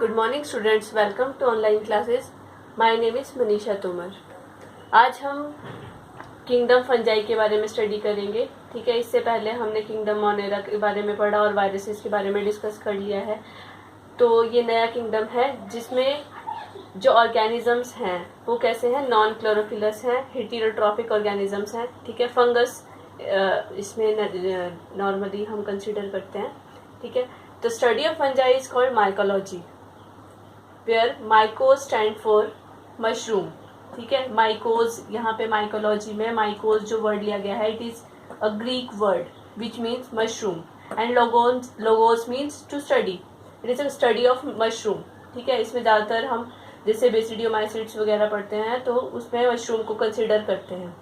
Good morning students, welcome to online classes. My name is Manisha Tomar. आज हम kingdom fungi के बारे में स्टडी करेंगे। ठीक है, इससे पहले हमने किंगडम मोनेरा के बारे में पढ़ा और वायरसेस के बारे में डिस्कस कर लिया है। तो ये नया किंगडम है जिसमें जो ऑर्गेनिजम्स हैं वो कैसे हैं, नॉन क्लोरोफिलस हैं, हेटेरोट्रॉफिक ऑर्गेनिजम्स हैं। ठीक है, फंगस इसमें नॉर्मली हम कंसिडर करते हैं। ठीक है, तो study of fungi is called mycology, where mykes stand for mushroom. ठीक है, माइकोज, यहाँ पे माइकोलॉजी में माइकोज जो वर्ड लिया गया है, it is a Greek word which means mushroom, and logos means to study. It is a study of mushroom. ठीक है, इसमें ज़्यादातर हम जैसे बेसिडियोमाइसिट्स वगैरह पढ़ते हैं तो उसमें मशरूम को कंसिडर करते हैं,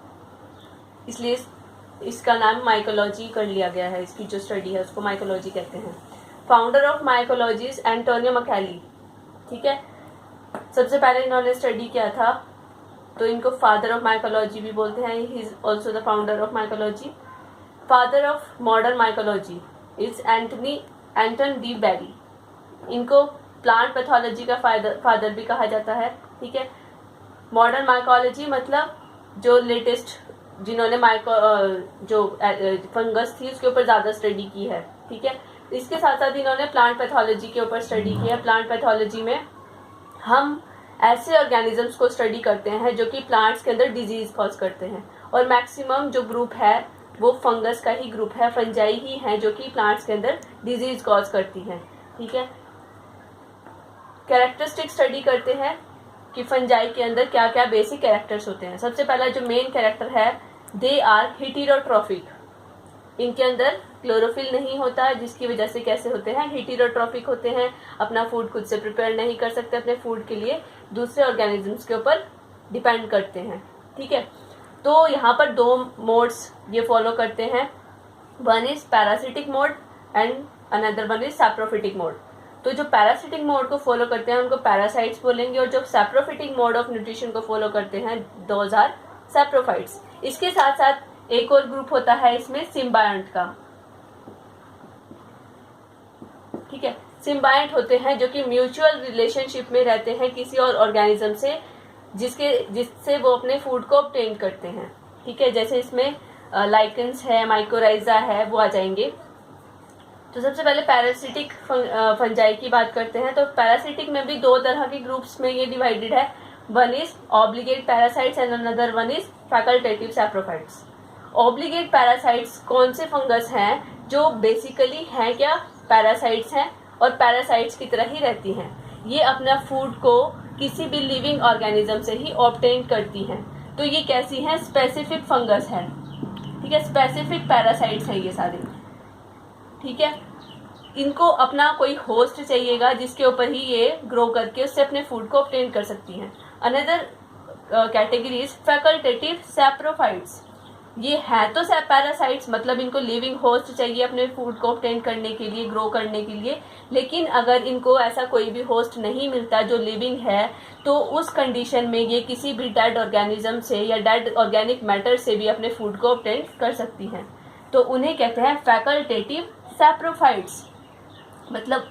इसलिए इसका नाम माइकोलॉजी कर लिया गया है। इसकी जो स्टडी है उसको माइकोलॉजी कहते हैं। Founder of mycology is Antonio Macaulay. ठीक है, सबसे पहले इन्होंने स्टडी किया था तो इनको फादर ऑफ माइकोलॉजी भी बोलते हैं। He is also the founder of mycology. Father of modern mycology is Anton de Bary. इनको प्लांट पैथोलॉजी का फादर भी कहा जाता है। ठीक है, मॉडर्न माइकोलॉजी मतलब जो लेटेस्ट जिन्होंने जो फंगस थी उसके ऊपर ज़्यादा स्टडी की है। ठीक है, इसके साथ साथ इन्होंने प्लांट पैथोलॉजी के ऊपर स्टडी की है। प्लांट पैथोलॉजी में हम ऐसे ऑर्गेनिजम्स को स्टडी करते हैं जो कि प्लांट्स के अंदर डिजीज कॉज करते हैं, और मैक्सिमम जो ग्रुप है वो फंगस का ही ग्रुप है, फंजाई ही है जो कि प्लांट्स के अंदर डिजीज कॉज करती हैं। ठीक है, कैरेक्टरिस्टिक स्टडी करते हैं कि फंजाई के अंदर क्या क्या बेसिक कैरेक्टर्स होते हैं। सबसे पहला जो मेन कैरेक्टर है, दे आर हेटेरोट्रॉफिक। इनके अंदर क्लोरोफिल नहीं होता है, जिसकी वजह से कैसे होते हैं, हेटेरोट्रॉफिक होते हैं। अपना फूड खुद से प्रिपेयर नहीं कर सकते, अपने फूड के लिए दूसरे ऑर्गेनिजम्स के ऊपर डिपेंड करते हैं। ठीक है, तो यहाँ पर दो मोड्स ये फॉलो करते हैं, one is parasitic mode and another one is saprophytic mode. तो जो पैरासिटिक मोड को फॉलो करते हैं उनको पैरासाइट्स बोलेंगे, और जो सैप्रोफिटिक मोड ऑफ न्यूट्रिशन को फॉलो करते हैं दोज आर सैप्रोफाइट्स। इसके साथ साथ एक और ग्रुप होता है इसमें सिम्बायंट का। ठीक है, सिम्बायंट होते हैं जो कि म्यूचुअल रिलेशनशिप में रहते हैं किसी और ऑर्गेनिज्म से, जिससे वो अपने फूड को ऑब्टेन करते हैं। ठीक है, जैसे इसमें लाइकेंस है, माइकोराइजा है, वो आ जाएंगे। तो सबसे पहले पैरासिटिक फंजाई की बात करते हैं। तो पैरासिटिक में भी दो तरह के ग्रुप्स में ये डिवाइडेड है, one is obligate parasites and another one is facultative saprophytes. Obligate parasites कौन से फंगस हैं जो बेसिकली हैं क्या, पैरासाइट्स हैं, और पैरासाइट्स की तरह ही रहती हैं। ये अपना फूड को किसी भी लिविंग ऑर्गेनिज्म से ही ऑब्टेन करती हैं। तो ये कैसी हैं, स्पेसिफिक फंगस है। ठीक है, स्पेसिफिक पैरासाइट्स हैं ये सारे। ठीक है, इनको अपना कोई होस्ट चाहिएगा जिसके ऊपर ही ये ग्रो करके उससे अपने फूड को ऑब्टेन कर सकती हैं। Another category is facultative saprophytes. ये है तो पैरासाइट्स, मतलब इनको लिविंग होस्ट चाहिए अपने फूड को ऑब्टेन करने के लिए, ग्रो करने के लिए, लेकिन अगर इनको ऐसा कोई भी होस्ट नहीं मिलता जो लिविंग है, तो उस कंडीशन में ये किसी भी डेड ऑर्गेनिज्म से या डेड ऑर्गेनिक मैटर से भी अपने फूड को ऑब्टेन कर सकती हैं। तो उन्हें कहते हैं फैकल्टेटिव सैप्रोफाइट्स। मतलब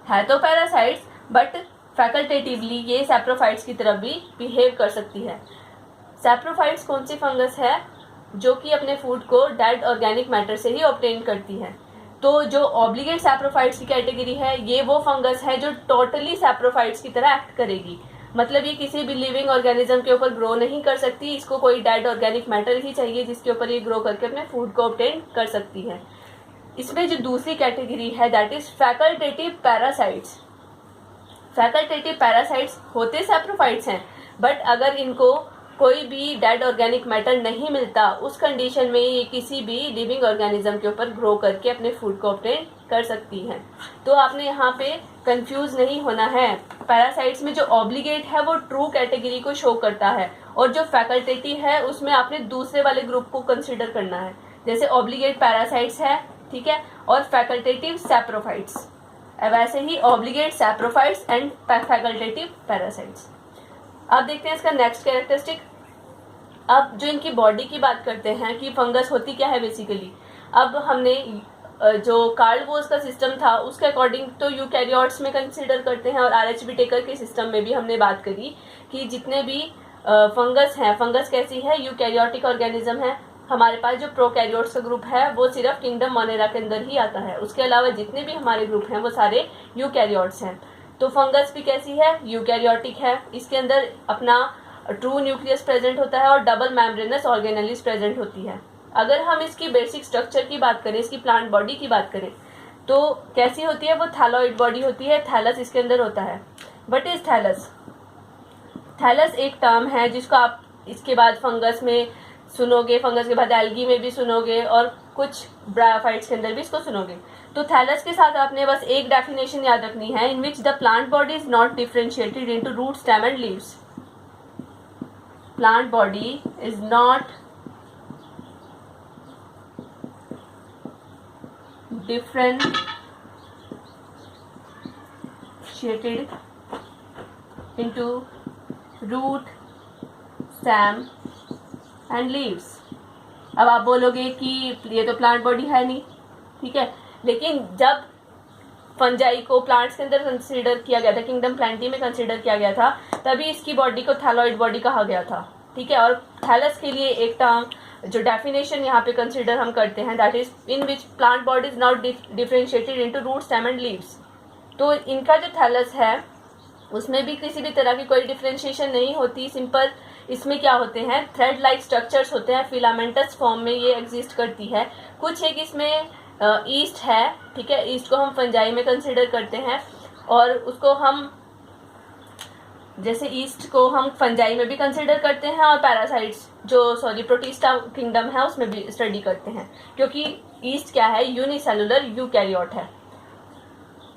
है तो पैरासाइट्स बट फैकल्टेटिवली ये सैप्रोफाइट्स की तरफ भी बिहेव कर सकती है। सैप्रोफाइट्स कौन सी फंगस है, जो कि अपने फूड को डेड ऑर्गेनिक मैटर से ही ऑब्टेन करती है। तो जो ऑब्लिगेट सैप्रोफाइट्स की कैटेगरी है, ये वो फंगस है जो टोटली सैप्रोफाइट्स की तरह एक्ट करेगी। मतलब ये किसी भी लिविंग ऑर्गेनिज्म के ऊपर ग्रो नहीं कर सकती, इसको कोई डेड ऑर्गेनिक मैटर ही चाहिए जिसके ऊपर ये ग्रो करके अपने फूड को ऑब्टेन कर सकती है। इसमें जो दूसरी कैटेगरी है that is facultative parasites. Facultative parasites होते सैप्रोफाइट्स हैं, बट अगर इनको कोई भी डेड ऑर्गेनिक मैटर नहीं मिलता, उस कंडीशन में ये किसी भी लिविंग ऑर्गेनिज्म के ऊपर ग्रो करके अपने फूड को ऑब्टेन कर सकती हैं। तो आपने यहाँ पे कंफ्यूज नहीं होना है। पैरासाइट्स में जो ऑब्लिगेट है वो ट्रू कैटेगरी को शो करता है, और जो फैकल्टेटिव है उसमें आपने दूसरे वाले ग्रुप को कंसिडर करना है। जैसे ऑब्लिगेट पैरासाइट्स है, ठीक है, और फैकल्टेटिव सैप्रोफाइट्स, वैसे ही obligate saprophytes and facultative parasites. अब देखते हैं इसका नेक्स्ट कैरेक्टरिस्टिक। अब जो इनकी बॉडी की बात करते हैं कि फंगस होती क्या है बेसिकली। अब हमने जो कार्ल वोस का सिस्टम था उसके अकॉर्डिंग तो यूकैरियोट्स में कंसिडर करते हैं, और आर.एच. बिटेकर के सिस्टम में भी हमने बात करी कि जितने भी फंगस हैं, फंगस कैसी है, यूकैरियोटिक ऑर्गेनिज्म है। हमारे पास जो प्रोकैरियोट्स का ग्रुप है वो सिर्फ किंगडम मोनेरा के अंदर ही आता है, उसके अलावा जितने भी हमारे ग्रुप हैं वो सारे यूकैरियोट्स हैं। तो फंगस भी कैसी है, यूकैरियोटिक है, इसके अंदर अपना ट्रू न्यूक्लियस प्रेजेंट होता है और डबल मेम्ब्रेनस ऑर्गेनेलिस प्रेजेंट होती है। अगर हम इसकी बेसिक स्ट्रक्चर की बात करें, इसकी प्लांट बॉडी की बात करें, तो कैसी होती है, वो थैलॉइड बॉडी होती है, थैलस इसके अंदर होता है। What is thallus? थैलस एक टर्म है जिसको आप इसके बाद फंगस में सुनोगे, फंगस के बाद एल्गी में भी सुनोगे, और कुछ ब्रायोफाइट्स के अंदर भी इसको सुनोगे। तो थैलस के साथ आपने बस एक डेफिनेशन याद रखनी है, in which the plant body is not differentiated into root, stem and leaves. Plant body is not differentiated into root, stem and leaves। अब आप बोलोगे कि ये तो प्लांट बॉडी है नहीं, ठीक है, लेकिन जब फंजाई को प्लांट्स के अंदर कंसीडर किया गया था, किंगडम प्लांटी में कंसीडर किया गया था, तभी इसकी बॉडी को थैलॉइड बॉडी कहा गया था, ठीक है। और थैलस के लिए एक टर्म जो डेफिनेशन यहाँ पे कंसीडर हम करते हैं, that is in which plant body is not differentiated into root, stem and leaves. तो इनका जो थैलस है उसमें भी किसी भी तरह की कोई डिफरेंशिएशन नहीं होती, सिंपल इसमें क्या होते हैं, थ्रेड लाइक स्ट्रक्चर्स होते हैं, फिलामेंटस फॉर्म में ये एग्जिस्ट करती है। कुछ एक इसमें ईस्ट है, ठीक है, ईस्ट को हम फंजाई में कंसीडर करते हैं, और उसको हम जैसे ईस्ट को हम फंजाई में भी कंसीडर करते हैं, और पैरासाइट्स प्रोटिस्टा किंगडम है उसमें भी स्टडी करते हैं, क्योंकि ईस्ट क्या है, यूनिसेलुलर यूकैरियोट है।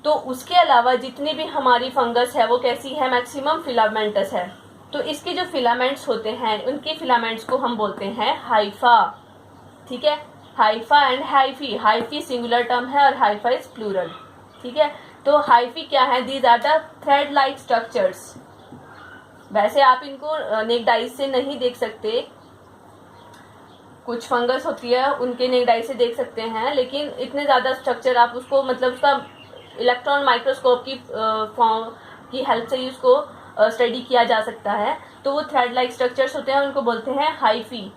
तो उसके अलावा जितनी भी हमारी फंगस है वो कैसी है, मैक्सिमम फिलामेंटस है। तो इसके जो फिलामेंट्स होते हैं उनके फिलामेंट्स को हम बोलते हैं हाइफा, ठीक है, Haifa and hyphae. Hyphae singular term है और हाइफा इज प्लूरल, ठीक है। तो हाइफी क्या है, these are the thread like structures. वैसे आप इनको नेक डाइस से नहीं देख सकते, कुछ फंगस होती है उनके नेक डाइस से देख सकते हैं, लेकिन इतने ज़्यादा स्ट्रक्चर आप उसको मतलब उसका इलेक्ट्रॉन माइक्रोस्कोप की हेल्प से ही उसको स्टडी किया जा सकता है। तो वो थ्रेड लाइक स्ट्रक्चर्स होते हैं, उनको बोलते हैं हाइफी,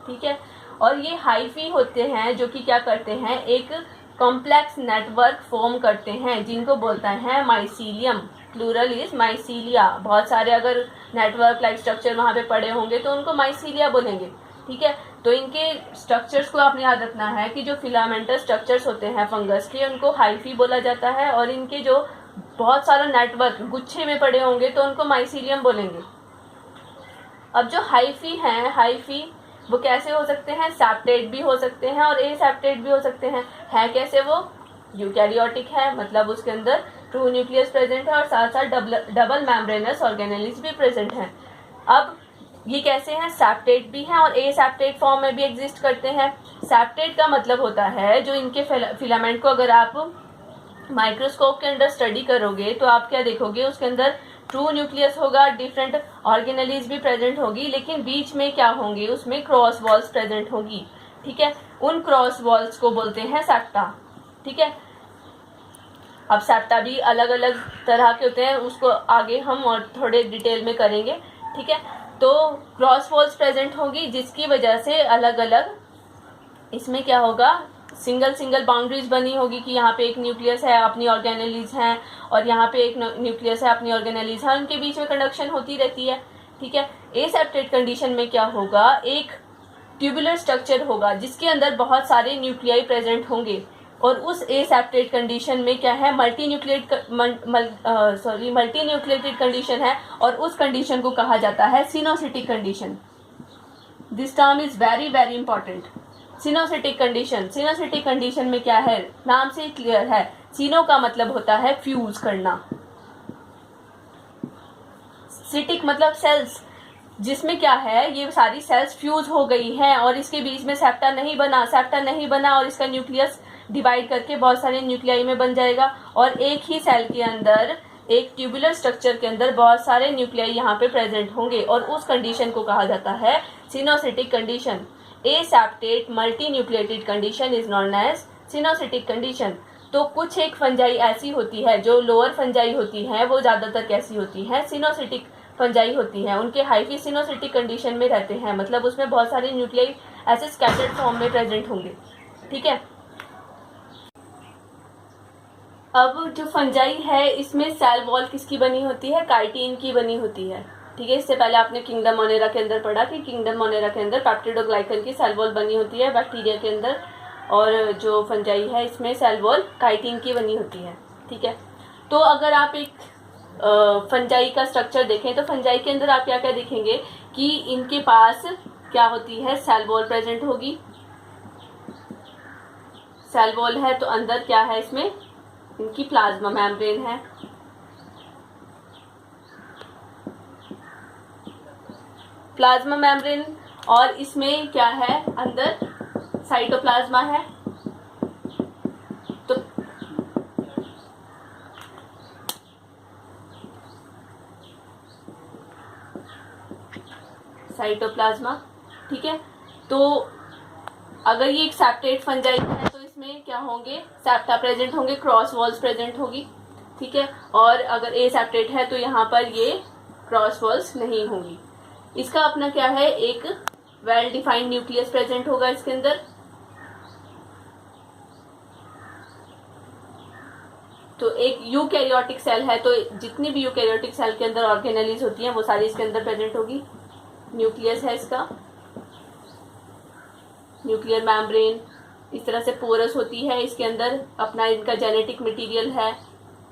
ठीक है। और ये हाइफी होते हैं जो कि क्या करते हैं, एक कॉम्प्लेक्स नेटवर्क फॉर्म करते हैं, जिनको बोलता है माइसीलियम, प्लूरल इज माइसीलिया। बहुत सारे अगर नेटवर्क लाइक स्ट्रक्चर वहाँ पे पड़े होंगे तो उनको माइसीलिया बोलेंगे, ठीक है। तो इनके स्ट्रक्चर्स को आपने याद रखना है कि जो फिलामेंटस स्ट्रक्चर्स होते हैं फंगस के, उनको हाइफी बोला जाता है, और इनके जो बहुत सारा नेटवर्क गुच्छे में पड़े होंगे तो उनको माइसीलियम बोलेंगे। अब जो हाइफी हैं, हाइफी वो कैसे हो सकते हैं, सेप्टेट भी हो सकते हैं और एसेप्टेट भी हो सकते हैं। है कैसे, वो यूकैरियोटिक है, मतलब उसके अंदर ट्रू न्यूक्लियस प्रेजेंट है और साथ साथ डबल मेम्ब्रेनस ऑर्गेनेलिस भी प्रेजेंट हैं। अब ये कैसे हैं, सेप्टेट भी हैं और एसेप्टेट फॉर्म में भी एग्जिस्ट करते हैं। सेप्टेट का मतलब होता है जो इनके फिलामेंट को अगर आप माइक्रोस्कोप के अंदर स्टडी करोगे तो आप क्या देखोगे, उसके अंदर ट्रू न्यूक्लियस होगा, डिफरेंट ऑर्गेनेलिस भी प्रेजेंट होगी, लेकिन बीच में क्या होंगे, उसमें क्रॉस वॉल्स प्रेजेंट होगी, ठीक है। उन क्रॉस वॉल्स को बोलते हैं सेप्टा, ठीक है। अब सेप्टा भी अलग अलग तरह के होते हैं, उसको आगे हम और थोड़े डिटेल में करेंगे, ठीक है। तो क्रॉस वॉल्स प्रेजेंट होगी जिसकी वजह से अलग अलग इसमें क्या होगा, सिंगल सिंगल बाउंड्रीज बनी होगी कि यहाँ पे एक न्यूक्लियस है, अपनी ऑर्गेनेलिस हैं, और यहाँ पे एक न्यूक्लियस है, अपनी ऑर्गेनेलिस है, उनके बीच में कंडक्शन होती रहती है, ठीक है। एसेप्टेट कंडीशन में क्या होगा, एक ट्यूबुलर स्ट्रक्चर होगा जिसके अंदर बहुत सारे न्यूक्लियाई प्रेजेंट होंगे, और उस एसेप्टेट कंडीशन में क्या है, मल्टी न्यूक्लिएटेड कंडीशन है, और उस कंडीशन को कहा जाता है coenocytic condition. This term is very very important. Coenocytic condition, coenocytic condition में क्या है, नाम से क्लियर है, सिनो का मतलब होता है फ्यूज करना, सिटिक मतलब सेल्स, जिसमें क्या है, ये सारी सेल्स फ्यूज हो गई हैं और इसके बीच में सेप्टा नहीं बना और इसका न्यूक्लियस डिवाइड करके बहुत सारे न्यूक्लियाई में बन जाएगा, और एक ही सेल के अंदर एक ट्यूबुलर स्ट्रक्चर के अंदर बहुत सारे न्यूक्लियाई यहाँ पे प्रेजेंट होंगे, और उस कंडीशन को कहा जाता है coenocytic condition. Aseptate multi nucleated condition is known as coenocytic condition, तो कुछ एक फंजाई ऐसी होती है, जो लोअर फंजाई होती है वो ज़्यादातर कैसी होती है, सिनोसिटिक फंजाई होती है। उनके हाईफी सिनोसिटिक कंडीशन में रहते हैं, मतलब उसमें बहुत सारे न्यूक्लियाई ऐसे स्कैटर्ड फॉर्म में प्रेजेंट होंगे। ठीक है, अब जो फंजाई है इसमें सेल वॉल किसकी बनी होती है, काइटिन की बनी होती है। ठीक है, इससे पहले आपने किंगडम मोनेरा के अंदर पढ़ा कि किंगडम मोनेरा के अंदर पेप्टिडोग्लाइकन की सेल वॉल बनी होती है बैक्टीरिया के अंदर, और जो फंजाई है इसमें सेल वॉल काइटिन की बनी होती है। ठीक है, तो अगर आप एक फंजाई का स्ट्रक्चर देखें तो फंजाई के अंदर आप क्या क्या देखेंगे कि इनके पास क्या होती है, सेल वॉल प्रेजेंट होगी। सेल वॉल है तो अंदर क्या है, इसमें इनकी प्लाज्मा मेम्ब्रेन है। प्लाज्मा मेम्ब्रेन, और इसमें क्या है, अंदर साइटोप्लाज्मा है। तो साइटोप्लाज्मा, ठीक है, तो अगर ये एक सेप्टेट फंजाई है तो इसमें क्या होंगे, सेप्टा प्रेजेंट होंगे, क्रॉस वॉल्स प्रेजेंट होगी। ठीक है, और अगर ए सेप्टेट है तो यहाँ पर ये क्रॉस वॉल्स नहीं होंगी। इसका अपना क्या है, एक वेल डिफाइंड न्यूक्लियस प्रेजेंट होगा इसके अंदर। तो एक यूकैरियोटिक सेल है तो जितनी भी यूकैरियोटिक सेल के अंदर ऑर्गेनेलीज होती हैं वो सारी इसके अंदर प्रेजेंट होगी। न्यूक्लियस है इसका, न्यूक्लियर मेम्ब्रेन, इस तरह से पोरस होती है, इसके अंदर अपना इनका जेनेटिक मटेरियल है,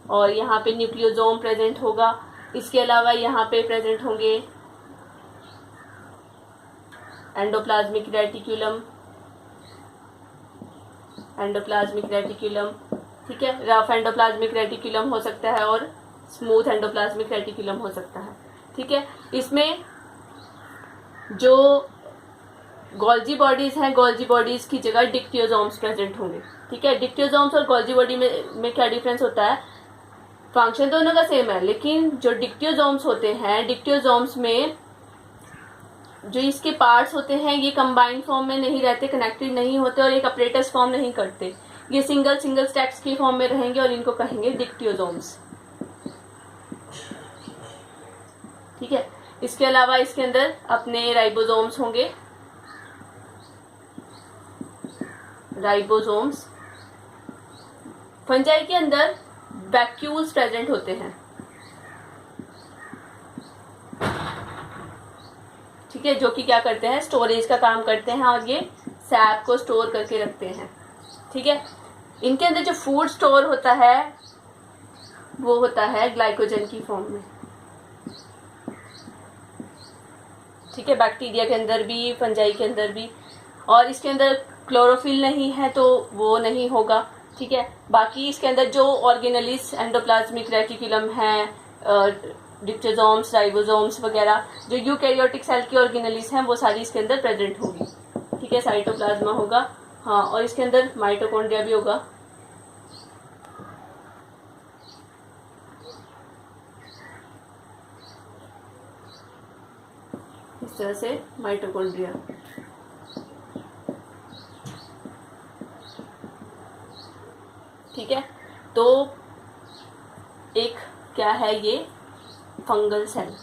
और यहाँ पे न्यूक्लियोसोम प्रेजेंट होगा। इसके अलावा यहाँ पे प्रेजेंट होंगे एंडोप्लाज्मिक रेटिक्यूलम, एंडोप्लाज्मिक रेटिक्यूलम, ठीक है, रफ एंडोप्लाज्मिक रेटिक्यूलम हो सकता है और स्मूथ एंडोप्लाज्मिक रेटिक्यूलम हो सकता है। ठीक है, इसमें जो गोल्जी बॉडीज हैं, गोल्जी बॉडीज की जगह डिक्टियोसोम्स प्रेजेंट होंगे। ठीक है, डिक्टियोसोम्स और गोल्जी बॉडी में क्या डिफरेंस होता है, फंक्शन दोनों का सेम है, लेकिन जो डिक्टियोसोम्स होते हैं, डिक्टियोसोम्स में जो इसके पार्ट्स होते हैं ये कंबाइंड फॉर्म में नहीं रहते, कनेक्टेड नहीं होते और एक अपरेटस फॉर्म नहीं करते, ये सिंगल स्टैक्स की फॉर्म में रहेंगे और इनको कहेंगे डिक्टियोसोम्स। ठीक है, इसके अलावा इसके अंदर अपने राइबोसोम्स होंगे, राइबोसोम्स। फंजाई के अंदर वैक्यूल्स प्रेजेंट होते हैं। ठीक है, जो कि क्या करते हैं, स्टोरेज का काम करते हैं और ये सैप को स्टोर करके रखते हैं। ठीक है, इनके अंदर जो फूड स्टोर होता है वो होता है ग्लाइकोजन की फॉर्म में। ठीक है, बैक्टीरिया के अंदर भी, फंजाई के अंदर भी, और इसके अंदर क्लोरोफिल नहीं है तो वो नहीं होगा। ठीक है, बाकी इसके अंदर जो ऑर्गेनेलिस, एंडोप्लाज्मिक रेटिकुलम है, डिक्टोसोम्स, राइबोसोम्स वगैरह, जो यूकैरियोटिक सेल की ऑर्गेनेलिस हैं वो सारी इसके अंदर प्रेजेंट होगी। ठीक है, साइटोप्लाज्मा होगा, हाँ, और इसके अंदर माइटोकॉन्ड्रिया भी होगा। इस तरह से माइटोकॉन्ड्रिया। ठीक है, तो एक क्या है ये फंगल सेल।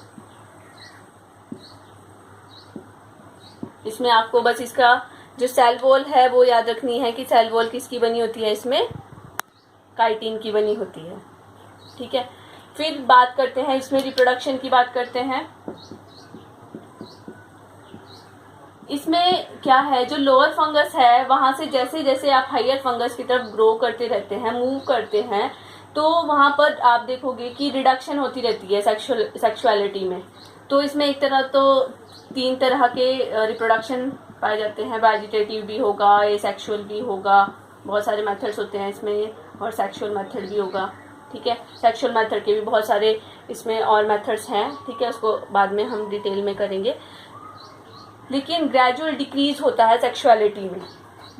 इसमें आपको बस इसका जो सेल वॉल है वो याद रखनी है कि सेल वॉल किसकी बनी होती है, इसमें काइटिन की बनी होती है। ठीक है, फिर बात करते हैं इसमें रिप्रोडक्शन की बात करते हैं। इसमें क्या है, जो लोअर फंगस है वहां से जैसे जैसे आप हायर फंगस की तरफ ग्रो करते रहते हैं, मूव करते हैं, तो वहां पर आप देखोगे कि रिडक्शन होती रहती है सेक्सुअलिटी में। तो इसमें एक तरह तो 3 तरह के रिप्रोडक्शन पाए जाते हैं, वेजिटेटिव भी होगा, एसेक्सुअल भी होगा, बहुत सारे मेथड्स होते हैं इसमें, और सेक्सुअल मेथड भी होगा। ठीक है, सेक्सुअल मेथड के भी बहुत सारे इसमें और मेथड्स हैं। ठीक है, उसको बाद में हम डिटेल में करेंगे, लेकिन ग्रेजुअल डिक्रीज होता है सेक्सुअलिटी में।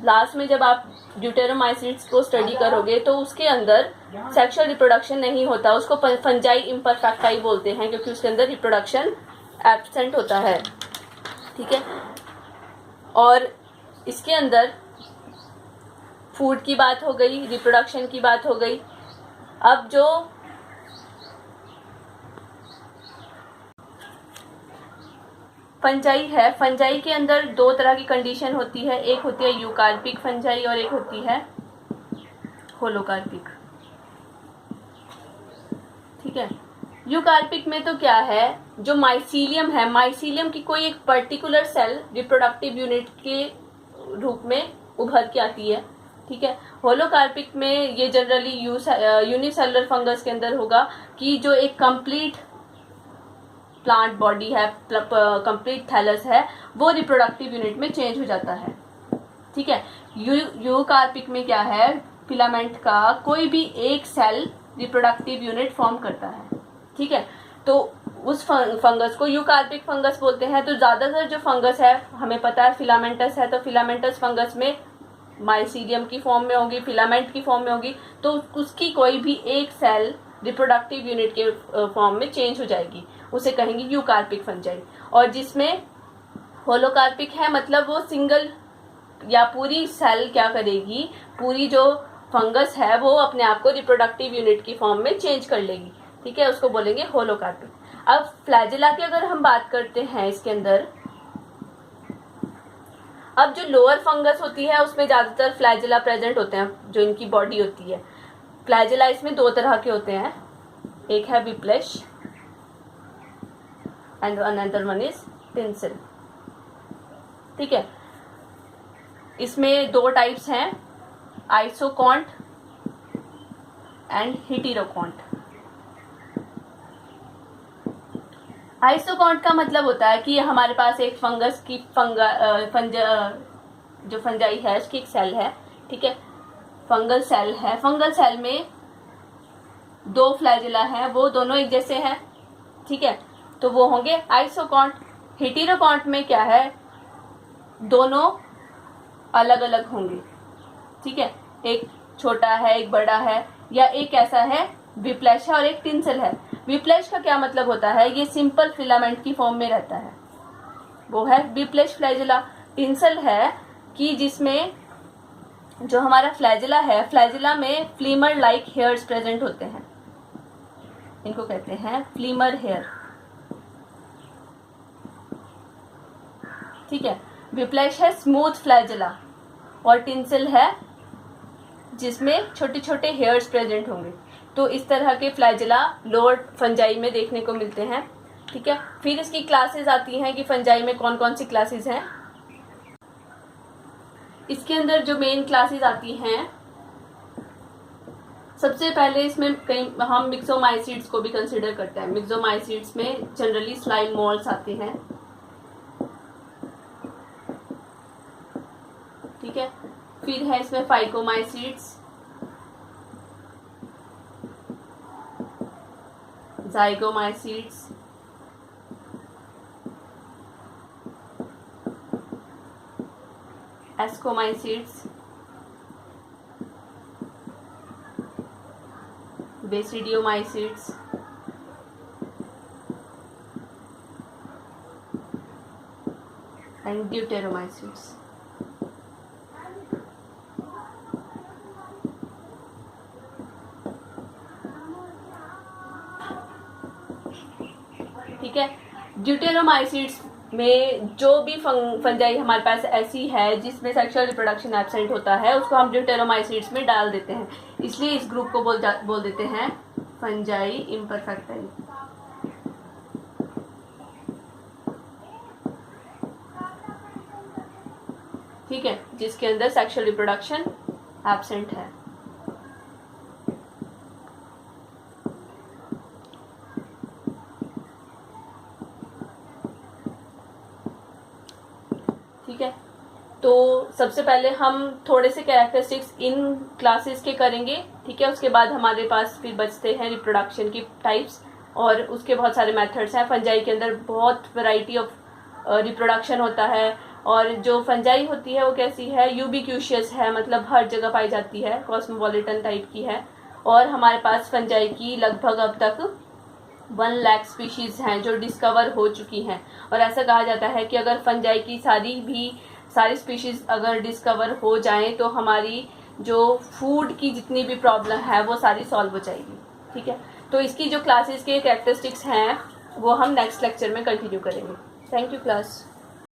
लास्ट में जब आप ड्यूटेरोमाइसिट्स को स्टडी करोगे तो उसके अंदर सेक्सुअल रिप्रोडक्शन नहीं होता, उसको फंजाई इम्परफेक्टाई बोलते हैं, क्योंकि उसके अंदर रिप्रोडक्शन एब्सेंट होता है। ठीक है, और इसके अंदर फूड की बात हो गई, रिप्रोडक्शन की बात हो गई। अब जो फंजाई है, फंजाई के अंदर दो तरह की कंडीशन होती है, एक होती है यूकार्पिक फंजाई और एक होती है होलोकार्पिक। ठीक है, यूकार्पिक में तो क्या है, जो माइसीलियम है, माइसीलियम की कोई एक पर्टिकुलर सेल रिप्रोडक्टिव यूनिट के रूप में उभर के आती है। ठीक है, होलोकार्पिक में ये जनरली यूनिसेलुलर फंगस के अंदर होगा कि जो एक कंप्लीट प्लांट बॉडी है, कंप्लीट थैलस है, वो रिप्रोडक्टिव यूनिट में चेंज हो जाता है। ठीक है, यूकार्पिक में क्या है, फिलामेंट का कोई भी एक सेल रिप्रोडक्टिव यूनिट फॉर्म करता है। ठीक है, तो उस फंगस को यूकार्पिक फंगस बोलते हैं। तो ज्यादातर जो फंगस है, हमें पता है फिलामेंटस है, तो फिलामेंटस फंगस में माइसीलियम की फॉर्म में होगी, फिलामेंट की फॉर्म में होगी, तो उसकी कोई भी एक सेल रिप्रोडक्टिव यूनिट के फॉर्म में चेंज हो जाएगी, उसे कहेंगे यूकार्पिक फंजाई। और जिसमें होलोकार्पिक है, मतलब वो सिंगल या पूरी सेल क्या करेगी, पूरी जो फंगस है वो अपने आप को रिप्रोडक्टिव यूनिट की फॉर्म में चेंज कर लेगी। ठीक है, उसको बोलेंगे होलोकार्पिक। अब फ्लैजिला की अगर हम बात करते हैं इसके अंदर, अब जो लोअर फंगस होती है उसमें ज्यादातर फ्लैजिला प्रेजेंट होते हैं, जो इनकी बॉडी होती है। फ्लैजिला इसमें दो तरह के होते हैं, एक है whiplash and another one is tinsel. ठीक है, इसमें दो टाइप्स हैं, आइसोकॉन्ट एंड हिटेरोकॉन्ट। आइसोकॉन्ट का मतलब होता है कि हमारे पास एक फंगस की जो फंजाई है उसकी एक सेल है। ठीक है, फंगल सेल है, फंगल सेल में दो फ्लैजिला हैं, वो दोनों एक जैसे हैं। ठीक है, तो वो होंगे आइसोकॉन्ट। हिटेरोकॉन्ट में क्या है, दोनों अलग अलग होंगे। ठीक है, एक छोटा है एक बड़ा है, या एक ऐसा है विप्लेश है और एक टिंसल है। विप्लेश का क्या मतलब होता है, ये सिंपल फिलामेंट की फॉर्म में रहता है, वो है विप्लेश फ्लैजिला। टिंसल है कि जिसमें जो हमारा फ्लैजिला है, फ्लैजिला में फ्लीमर लाइक हेयर्स प्रेजेंट होते हैं, इनको कहते हैं फ्लीमर हेयर। ठीक है, विप्लेश है स्मूथ फ्लैजिला और टिंसल है जिसमें छोटे छोटे हेयर्स प्रेजेंट होंगे। तो इस तरह के फ्लैजिला लोअर फंजाई में देखने को मिलते हैं। ठीक है, फिर इसकी क्लासेस आती हैं कि फंजाई में कौन कौन सी क्लासेस हैं। इसके अंदर जो मेन क्लासेस आती हैं, सबसे पहले इसमें कई हम मिक्सोमाइसीड्स को भी कंसिडर करते हैं। मिक्सोमाइसीड्स में जनरली स्लाइम मोल्स आते हैं। ठीक है, फिर है इसमें फाइकोमाइसीड्स, जाइगोमाइसीड्स, एस्कोमाइसीड्स, बेसिडियोमाइसीड्स, एंड ड्यूटेरोमाइसीड्स। ठीक है, ड्यूटेरोमाइसीड्स में जो भी फंजाई हमारे पास ऐसी है जिसमें सेक्सुअल रिप्रोडक्शन एब्सेंट होता है, उसको हम ड्यूटेरोमाइसीड्स में डाल देते हैं, इसलिए इस ग्रुप को बोल देते हैं फंजाई इम्परफेक्टाई। ठीक है, जिसके अंदर सेक्सुअल रिप्रोडक्शन एब्सेंट है। ठीक है, तो सबसे पहले हम थोड़े से कैरेक्टरिस्टिक्स इन क्लासेस के करेंगे। ठीक है, उसके बाद हमारे पास फिर बचते हैं रिप्रोडक्शन की टाइप्स, और उसके बहुत सारे मेथड्स हैं। फंजाई के अंदर बहुत वैरायटी ऑफ रिप्रोडक्शन होता है, और जो फंजाई होती है वो कैसी है, यूबिक्यूशियस है, मतलब हर जगह पाई जाती है, कॉस्मोपॉलिटन टाइप की है। और हमारे पास फंजाई की लगभग अब तक 1 लाख स्पीशीज हैं जो डिस्कवर हो चुकी हैं। और ऐसा कहा जाता है कि अगर फंजाई की सारी स्पीशीज अगर डिस्कवर हो जाएं तो हमारी जो फूड की जितनी भी प्रॉब्लम है वो सारी सॉल्व हो जाएगी। ठीक है, तो इसकी जो क्लासेस के कैरेक्टरिस्टिक्स हैं वो हम नेक्स्ट लेक्चर में कंटिन्यू करेंगे। Thank you class.